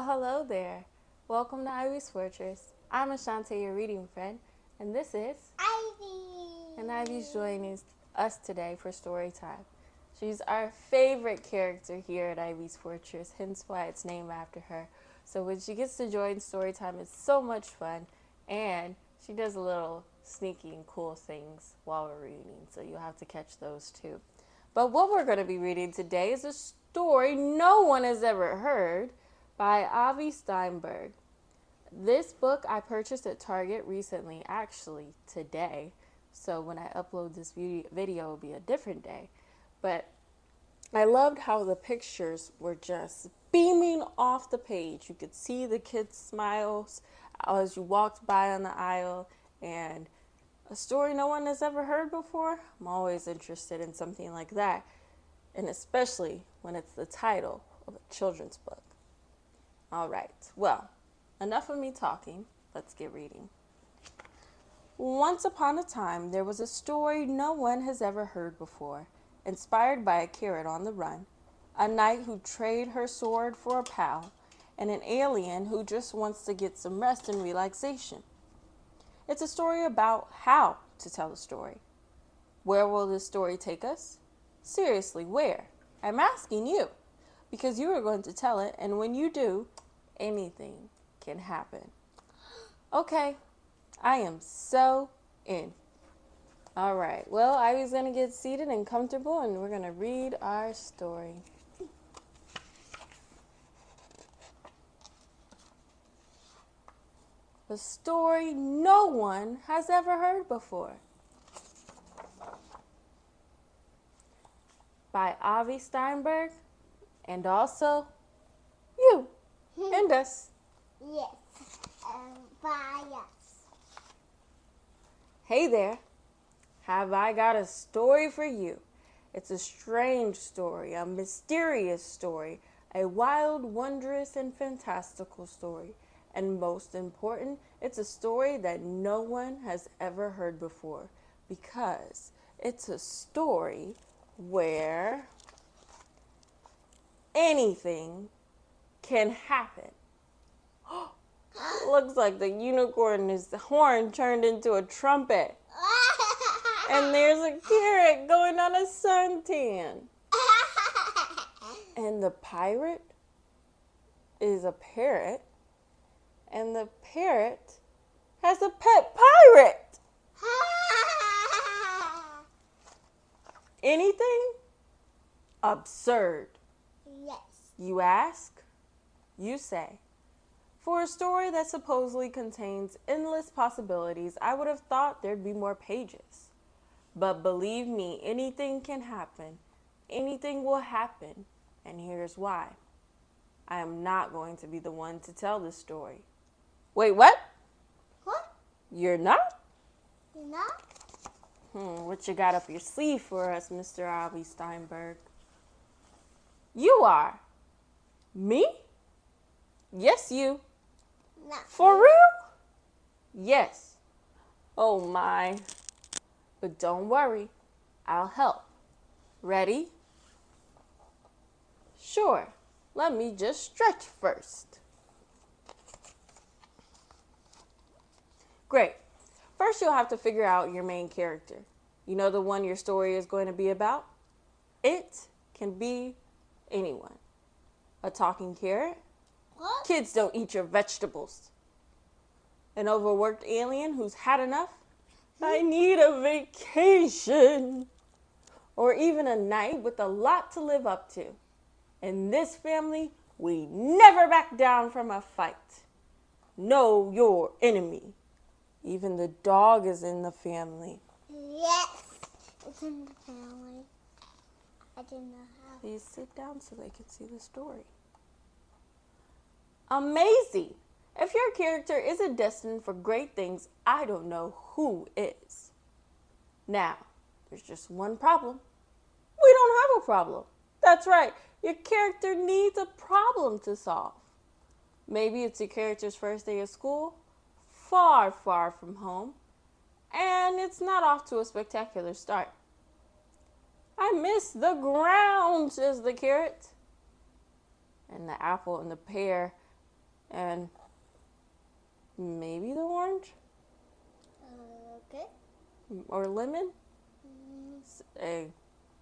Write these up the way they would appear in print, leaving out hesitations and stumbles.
Hello there. Welcome to Ivy's Fortress. I'm Ashante, your reading friend, and this is Ivy. and Ivy's joining us today for story time. She's our favorite character here at Ivy's Fortress, hence why it's named after her. So when she gets to join story time, it's so much fun, and she does a little sneaky and cool things while we're reading, so you'll have to catch those too. But what we're going to be reading today is a story no one has ever heard by Avi Steinberg. This book I purchased at Target recently, actually today. So when I upload this video, it'll be a different day. But I loved how the pictures were just beaming off the page. You could see the kids' smiles as you walked by on the aisle, and a story no one has ever heard before. I'm always interested in something like that, and especially when it's the title of a children's book. All right, well, enough of me talking. Let's get reading. Once upon a time, there was a story no one has ever heard before, inspired by a carrot on the run, a knight who traded her sword for a pal, and an alien who just wants to get some rest and relaxation. It's a story about how to tell a story. Where will this story take us? Seriously, where? I'm asking you, because you are going to tell it, and when you do, anything can happen. Okay, I am so in. All right, well, Ivy's going to get seated and comfortable, and we're going to read our story. A story no one has ever heard before. By Avi Steinberg, and also you and us. Yes. By us. Hey there, have I got a story for you? It's a strange story, a mysterious story, a wild, wondrous, and fantastical story. And most important, it's a story that no one has ever heard before, because it's a story where anything can happen. Looks like the unicorn is the horn turned into a trumpet. And there's a carrot going on a suntan. And the pirate is a parrot. And the parrot has a pet pirate. Anything? Absurd. Yes. You ask, you say. For a story that supposedly contains endless possibilities, I would have thought there'd be more pages. But believe me, anything can happen. Anything will happen. And here's why. I am not going to be the one to tell this story. Wait, what? What? You're not? You know? What you got up your sleeve for us, Mr. Avi Steinberg? You are. Me? Yes, you. Not For real? Yes. Oh my. But don't worry. I'll help. Ready? Sure. Let me just stretch first. Great. First, you'll have to figure out your main character. You know the one your story is going to be about? It can be anyone. A talking carrot? What? Kids don't eat your vegetables. An overworked alien who's had enough? I need a vacation. Or even a knight with a lot to live up to. In this family, we never back down from a fight. Know your enemy. Even the dog is in the family. Yes. It's in the family. I didn't know how. Please sit down so they can see the story. Amazing! If your character isn't destined for great things, I don't know who is. Now, there's just one problem. We don't have a problem. That's right. Your character needs a problem to solve. Maybe it's your character's first day of school, far, far from home, and it's not off to a spectacular start. I miss the ground, says the carrot. And the apple and the pear And maybe the orange? Okay. Or lemon? Hey,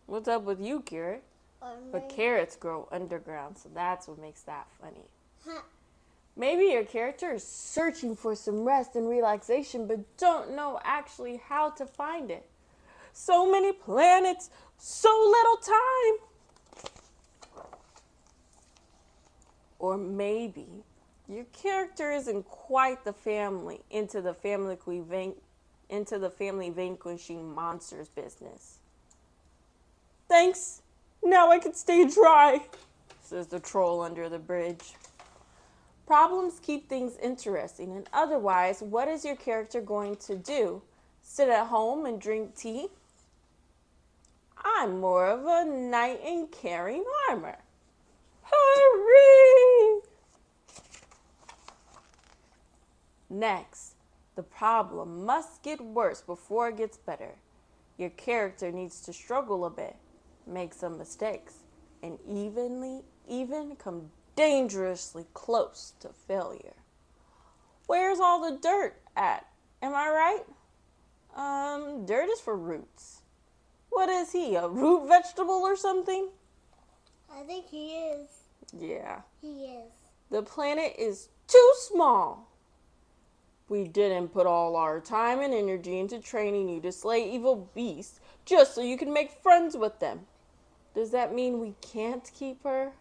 what's up with you, Carrot? Or But maybe. carrots grow underground, so that's what makes that funny. Huh. Maybe your character is searching for some rest and relaxation, but don't know actually how to find it. So many planets, so little time. Or maybe your character isn't quite the family into the family vanquishing monsters business. Thanks. Now I can stay dry, says the troll under the bridge. Problems keep things interesting, and otherwise, what is your character going to do? Sit at home and drink tea? I'm more of a knight in carrying armor. Hurry! Next, the problem must get worse before it gets better. Your character needs to struggle a bit, make some mistakes, and even come dangerously close to failure. Where's all the dirt at? Am I right? Dirt is for roots. What is he, a root vegetable or something? I think he is. Yeah. He is. The planet is too small. We didn't put all our time and energy into training you to slay evil beasts just so you can make friends with them. Does that mean we can't keep her?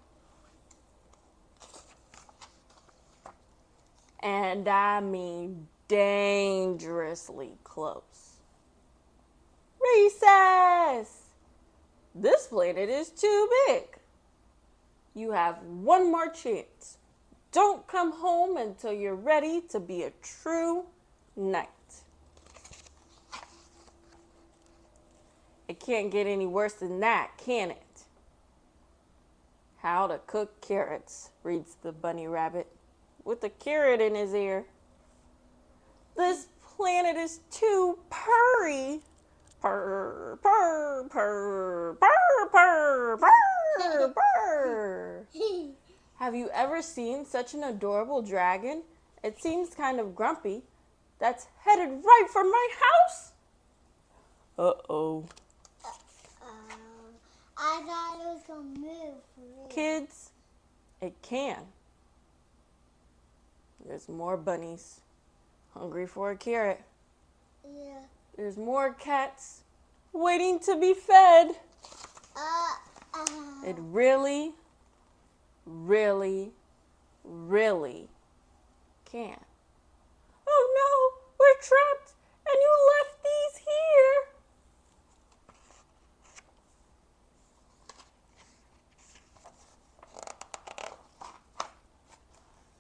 And I mean dangerously close. Recess! This planet is too big. You have one more chance. Don't come home until you're ready to be a true knight. It can't get any worse than that, can it? How to cook carrots, reads the bunny rabbit, with a carrot in his ear. This planet is too purry. Purr, purr, purr, purr, purr, purr, purr. Have you ever seen such an adorable dragon? It seems kind of grumpy. That's headed right for my house? Uh-oh. I thought it was going to move for me. Kids, it can. There's more bunnies hungry for a carrot. Yeah. There's more cats waiting to be fed. It really, really, really can. Oh no, we're trapped and you left these here.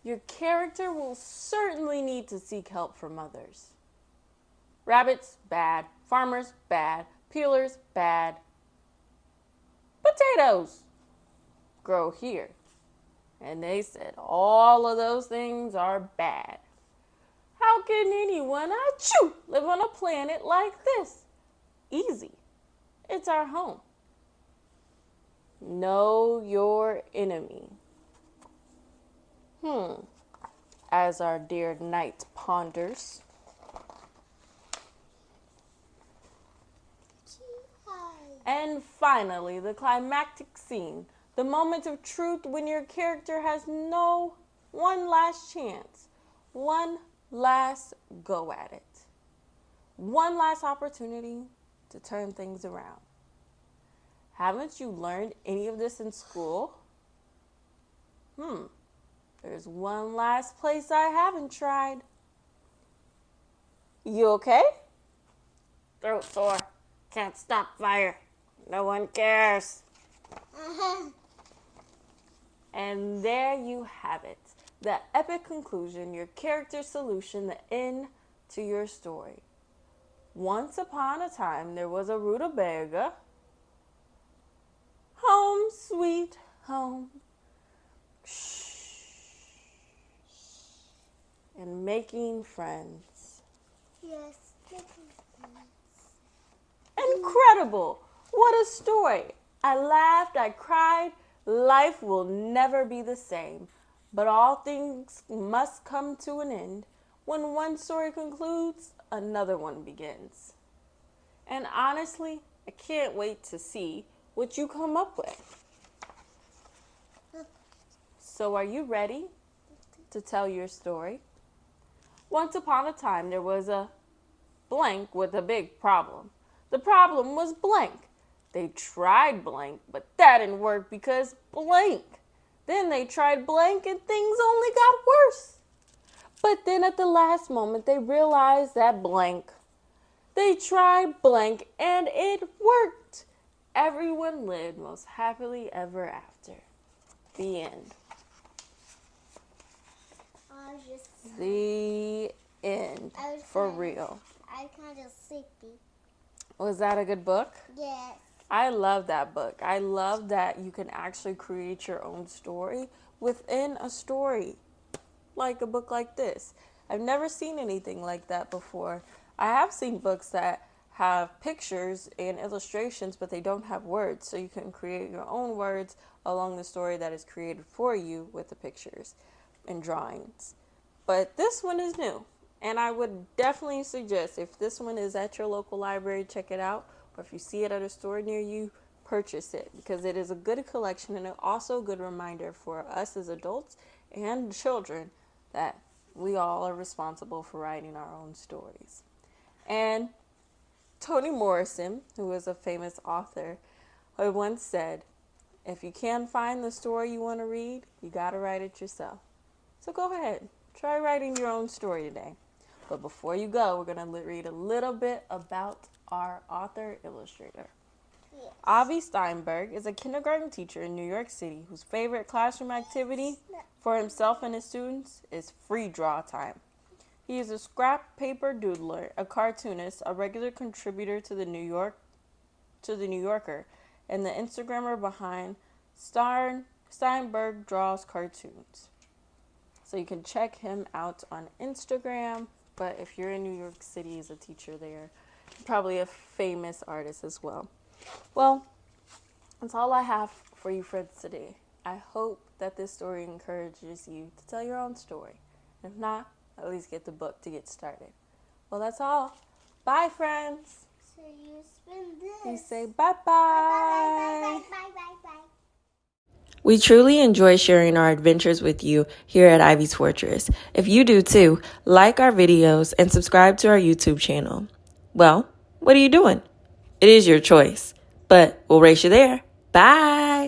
Your character will certainly need to seek help from others. Rabbits, bad. Farmers, bad. Peelers, bad. Potatoes grow here. And they said all of those things are bad. How can anyone, live on a planet like this? Easy. It's our home. Know your enemy. As our dear knight ponders. And finally, the climactic scene. The moment of truth when your character has one last chance. One last go at it. One last opportunity to turn things around. Haven't you learned any of this in school? There's one last place I haven't tried. You okay? Throat sore. Can't stop fire. No one cares. And there you have it. The epic conclusion, your character solution, the end to your story. Once upon a time, there was a rutabaga. Home, sweet home. Shh. And making friends. Yes, making friends. Incredible! What a story! I laughed, I cried. Life will never be the same. But all things must come to an end. When one story concludes, another one begins. And honestly, I can't wait to see what you come up with. So are you ready to tell your story? Once upon a time, there was a blank with a big problem. The problem was blank. They tried blank, but that didn't work because blank. Then they tried blank and things only got worse. But then at the last moment, they realized that blank. They tried blank and it worked. Everyone lived most happily ever after. The end. The end. For real. I kind of sleepy. Was that a good book? Yes. I love that book. I love that you can actually create your own story within a story, like a book like this. I've never seen anything like that before. I have seen books that have pictures and illustrations, but they don't have words, so you can create your own words along the story that is created for you with the pictures and drawings. But this one is new, and I would definitely suggest if this one is at your local library, check it out. Or if you see it at a store near you, purchase it because it is a good collection and also a good reminder for us as adults and children that we all are responsible for writing our own stories. And Toni Morrison, who is a famous author, once said, if you can't find the story you want to read, you got to write it yourself. So go ahead, try writing your own story today. But before you go, we're going to read a little bit about our author illustrator. Yes. Avi Steinberg is a kindergarten teacher in New York City whose favorite classroom activity for himself and his students is free draw time. He is a scrap paper doodler, a cartoonist, a regular contributor to the New Yorker, and the Instagrammer behind Steinberg Draws Cartoons. So you can check him out on Instagram, but if you're in New York City as a teacher there, probably a famous artist as well. Well, that's all I have for you friends today. I hope that this story encourages you to tell your own story. If not, at least get the book to get started. Well, that's all. Bye, friends. So you spin this. You say bye-bye. Bye, bye, bye, bye, bye. We truly enjoy sharing our adventures with you here at Ivy's Fortress. If you do too, like our videos and subscribe to our YouTube channel. Well, what are you doing? It is your choice, but we'll race you there. Bye.